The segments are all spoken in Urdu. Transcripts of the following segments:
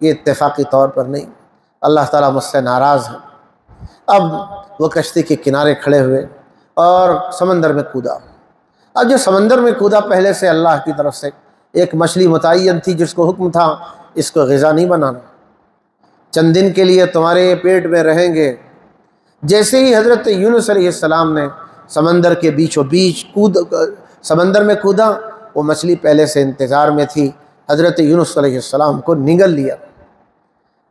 یہ اتفاقی طور پر نہیں، اللہ تعالیٰ مجھ سے ناراض ہے۔ اب وہ کشتی کے کنارے کھڑے ہوئے اور سمندر میں کودا۔ اب جو سمندر میں کودا پہلے سے اللہ کی طرف سے ایک مچھلی متعین تھی جس کو حکم تھا اس کو غذا نہیں بنانا، چند دن کے لیے تمہارے پیٹ میں رہیں گے۔ جیسے ہی حضرت یونس علیہ السلام نے سمندر کے بیچوں بیچ سمندر میں کودا، وہ مچھلی پہلے سے انتظار میں تھی، حضرت یونس علیہ السلام کو نگل لیا۔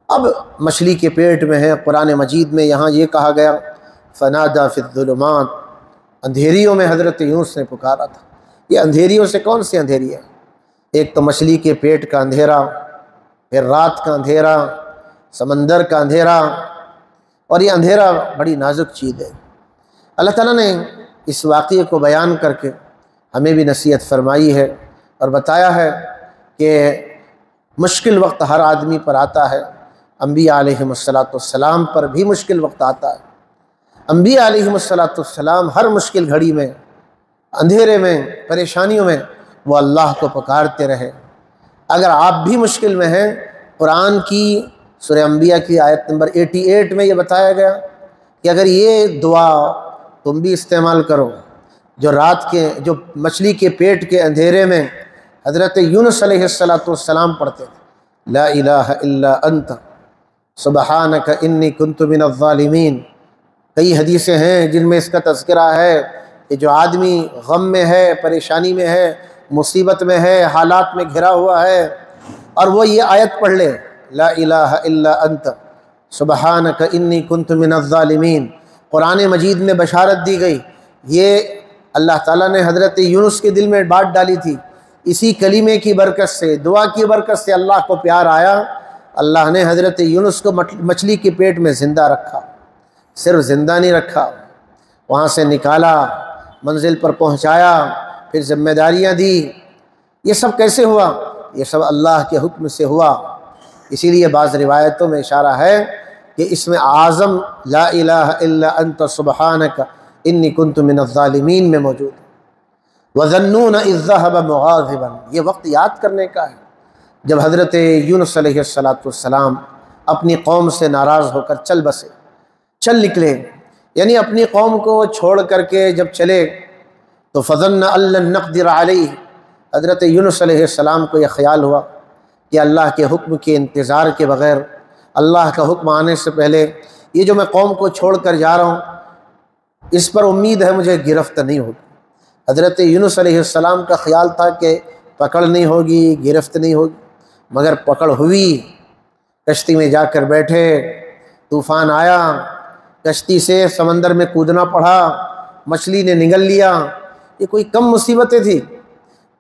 اب مچھلی کے پیٹ میں ہے۔ قرآن مجید میں یہاں یہ کہا گیا فنادی فی الظلمات، اندھیریوں میں حضرت یونس نے پکارا تھا۔ یہ اندھیریوں سے کون سی اندھیری ہے؟ ایک تو مچھلی کے پیٹ کا اندھیرا، پھر رات کا اندھیرا، سمندر کا اندھیرا، اور یہ اندھیرا بڑی نازک چیز ہے۔ اللہ تعالیٰ نے اس واقعے کو بیان کر کے ہمیں بھی نصیحت فرمائی ہے اور بتایا ہے کہ مشکل وقت ہر آدمی پر آتا ہے، انبیاء علیہم السلام پر بھی مشکل وقت آتا ہے۔ انبیاء علیہم السلام ہر مشکل گھڑی میں، اندھیرے میں، پریشانیوں میں وہ اللہ کو پکارتے رہے۔ اگر آپ بھی مشکل میں ہیں، قرآن کی سورہ انبیاء کی آیت نمبر 88 میں یہ بتایا گیا کہ اگر یہ دعا تم بھی استعمال کرو جو مچھلی کے پیٹ کے اندھیرے میں حضرت یونس علیہ السلام پڑھتے تھے، لا الہ الا انت سبحانک انی کنت من الظالمین۔ کئی حدیثیں ہیں جن میں اس کا تذکرہ ہے کہ جو آدمی غم میں ہے، پریشانی میں ہے، مصیبت میں ہے، حالات میں گھرا ہوا ہے، اور وہ یہ آیت پڑھ لے لا الہ الا انت سبحانک انی کنت من الظالمین۔ قرآن مجید میں بشارت دی گئی، یہ اللہ تعالیٰ نے حضرت یونس کے دل میں بات ڈالی تھی، اسی کلمے کی برکت سے، دعا کی برکت سے اللہ کو پیار آیا، اللہ نے حضرت یونس کو مچھلی کے پیٹ میں زندہ رکھا۔ صرف زندہ نہیں رکھا، وہاں سے نکالا، منزل پر پہنچایا، پھر ذمہ داریاں دی۔ یہ سب کیسے ہوا؟ یہ سب اللہ کے حکم سے ہوا۔ اسی لیے بعض روایتوں میں اشارہ ہے کہ اس میں اعظم لا الہ الا انت سبحانک انی کنت من الظالمین میں موجود ہے۔ وَظَنُّونَ إِذْ ذَهَبَ مُغَاضِبًا، یہ وقت یاد کرنے کا ہے جب حضرت یونس علیہ السلام اپنی قوم سے ناراض ہو کر چل نکلے، یعنی اپنی قوم کو چھوڑ کر کے جب چلے تو فَظَنَّ أَن لَّن نَّقْدِرَ عَلَيْهِ، حضرت یونس علیہ السلام کو یہ خیال ہوا کہ اللہ کے حکم کے انتظار کے بغیر، اللہ کا حکم آنے سے پہلے یہ جو میں قوم کو چھوڑ کر جا رہا ہوں اس پر امید ہے مجھے گرفت نہیں ہوگی۔ حضرت یونس علیہ السلام کا خیال تھا کہ پکڑ نہیں ہوگی، گرفت نہیں ہوگی، مگر پکڑ ہوئی۔ کشتی میں جا کر بیٹھے، طوفان آیا، کشتی سے سمندر میں کودنا پڑا، مچھلی نے نگل لیا۔ یہ کوئی کم مصیبتیں تھیں؟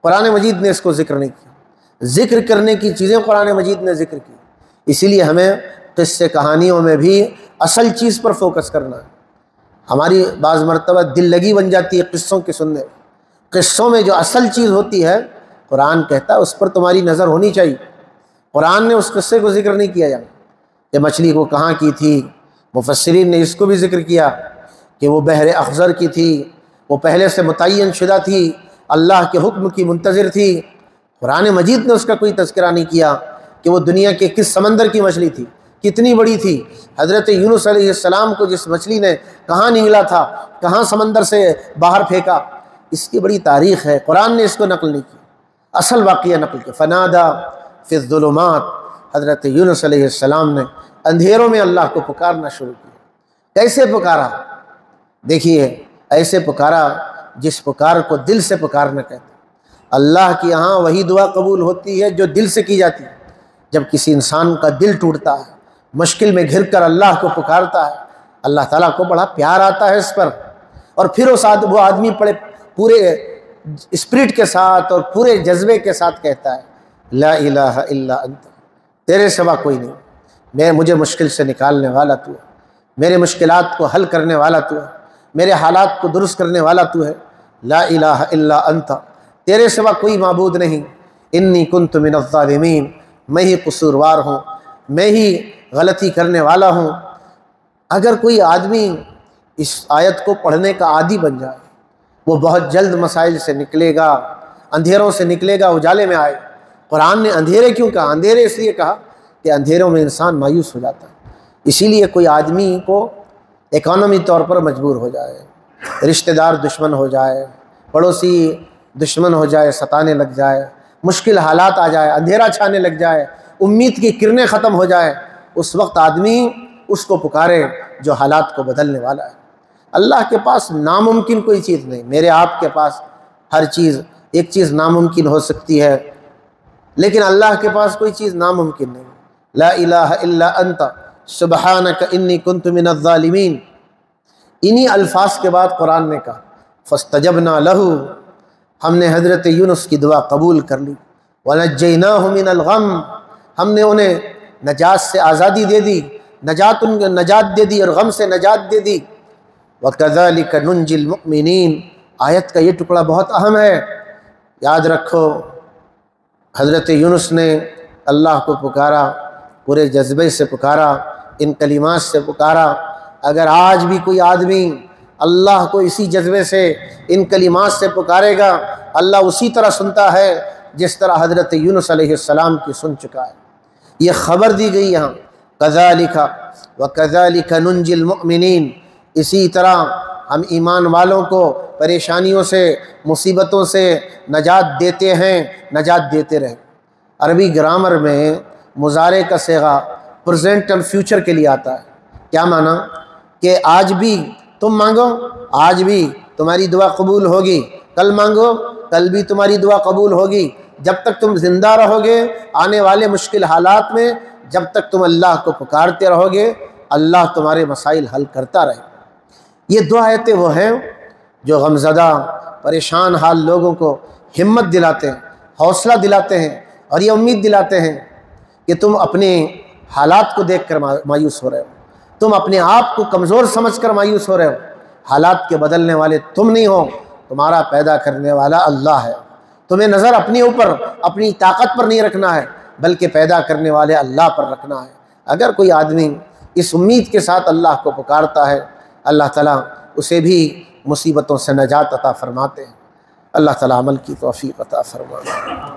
قرآن مجید نے اس کو ذکر نہیں کیا۔ ذکر کرنے کی چیزیں قرآن مجید نے ذکر کی، اسی لیے ہمیں قصے کہانیوں میں بھی اصل چیز پر فوکس کرنا ہے۔ ہماری بعض مرتبہ دل لگی بن جاتی ہے قصوں کے سننے میں۔ قصوں میں جو اصل چیز ہوتی ہے قرآن کہتا ہے اس پر تمہاری نظر ہونی چاہیے۔ قرآن نے اس قصے کو ذکر نہیں کیا کہ مچھلی کو کہاں کی تھی، مفسرین نے اس کو بھی ذکر کیا کہ وہ بحر اخضر کی تھی، وہ پہلے سے متعین شدہ تھی، اللہ کے حکم کی منتظر تھی۔ قرآن مجید نے اس کا کوئی تذکرہ نہیں کیا کہ وہ دنیا کے کس سمندر کی مچھلی تھی، کتنی بڑی تھی۔ حضرت یونس علیہ السلام کو جس مچھلی نے کہاں نگلا تھا، کہاں سمندر سے باہر پھینکا، اس کی بڑی تاریخ ہے، قرآن نے اس کو نقل نہیں کی، اصل واقعہ نقل کیا۔ فنادی فی الظلمات، حضرت یونس علیہ السلام نے اندھیروں میں اللہ کو پکارنا شروع کیا۔ کیسے پکارا؟ دیکھیے، ایسے پکارا جس پکار کو دل سے پکارنا کہتے ہیں۔ اللہ کی یہاں وہی دعا قبول ہوتی ہے جو دل سے کی جاتی ہے۔ جب کسی انسان کا دل ٹوٹتا ہے، مشکل میں گھر کر اللہ کو پکارتا ہے، اللہ تعالیٰ کو بڑا پیار آتا ہے اس پر، اور پھر وہ آدمی پورے اسپرٹ کے ساتھ اور پورے جذبے کے ساتھ کہتا ہے لا الہ الا انت، تیرے سوا کوئی نہیں، مجھے مشکل سے نکالنے والا تو ہے، میرے مشکلات کو حل کرنے والا تو ہے، میرے حالات کو درست کرنے والا تو ہے، لا الہ الا انت، تیرے سوا کوئی معبود نہیں، انی کنت من الظالمین، میں ہی قصوروار ہوں، میں ہی غلطی کرنے والا ہوں۔ اگر کوئی آدمی اس آیت کو پڑھنے کا عادی بن جائے، وہ بہت جلد مسائل سے نکلے گا، اندھیروں سے نکلے گا، اجالے میں آئے۔ قرآن نے اندھیرے کیوں کہا؟ اندھیرے اس لیے کہا کہ اندھیروں میں انسان مایوس ہو جاتا ہے۔ اسی لیے کوئی آدمی کو اکانومی طور پر مجبور ہو جائے، رشتہ دار دشمن ہو جائے، پڑوسی دشمن ہو جائے، ستانے لگ جائے، مشکل حالات آ جائے، اندھیرا چھانے لگ جائے، امید کی کرنیں ختم ہو جائے، اس وقت آدمی اس کو پکارے جو حالات کو بدلنے والا ہے۔ اللہ کے پاس ناممکن کوئی چیز نہیں۔ میرے آپ کے پاس ہر چیز، ایک چیز ناممکن ہو سکتی ہے، لیکن اللہ کے پاس کوئی چیز ناممکن نہیں۔ لا الہ الا انت سبحانک انی کنت من الظالمین، انہی الفاظ کے بعد قرآن نے کہا فاستجبنا لہ، ہم نے حضرت یونس کی دعا قبول کر لی، ونجیناہ من الغم، ہم نے انہیں نجات سے آزادی دے دی، نجات دے دی اور غم سے نجات دے دی۔ وَكَذَلِكَ نُنْجِي الْمُؤْمِنِينَ، آیت کا یہ ٹکڑا بہت اہم ہے، یاد رکھو۔ حضرت یونس نے اللہ کو پکارا، پورے جذبے سے پکارا، ان کلمات سے پکارا۔ اگر آج بھی کوئی آدمی اللہ کو اسی جذبے سے ان کلمات سے پکارے گا، اللہ اسی طرح سنتا ہے جس طرح حضرت یونس علیہ السلام کی سن چکا ہے۔ یہ خبر دی گئی یہاں، کذالک وکذالک ننجی المؤمنین، اسی طرح ہم ایمان والوں کو پریشانیوں سے، مصیبتوں سے نجات دیتے ہیں، نجات دیتے رہیں۔ عربی گرامر میں مضارع کا صیغہ پریزنٹ اور فیوچر کے لیے آتا ہے۔ کیا معنی؟ کہ آج بھی تم مانگو، آج بھی تمہاری دعا قبول ہوگی، کل مانگو، کل بھی تمہاری دعا قبول ہوگی۔ جب تک تم زندہ رہو گے آنے والے مشکل حالات میں، جب تک تم اللہ کو پکارتے رہو گے، اللہ تمہارے مسائل حل کرتا رہے۔ یہ دو آیتیں وہ ہیں جو غمزدہ پریشان حال لوگوں کو ہمت دلاتے ہیں، حوصلہ دلاتے ہیں، اور یہ امید دلاتے ہیں کہ تم اپنے حالات کو دیکھ کر مایوس ہو رہے ہو، تم اپنے آپ کو کمزور سمجھ کر مایوس ہو رہے ہو، حالات کے بدلنے والے تم نہیں ہو، تمہارا پیدا کرنے والا اللہ ہے۔ تمہیں نظر اپنے اوپر، اپنی طاقت پر نہیں رکھنا ہے، بلکہ پیدا کرنے والے اللہ پر رکھنا ہے۔ اگر کوئی آدمی اس امید کے ساتھ اللہ کو پکارتا ہے، اللہ تعالیٰ اسے بھی مصیبتوں سے نجات عطا فرماتے ہیں۔ اللہ تعالیٰ عمل کی توفیق عطا فرمائے۔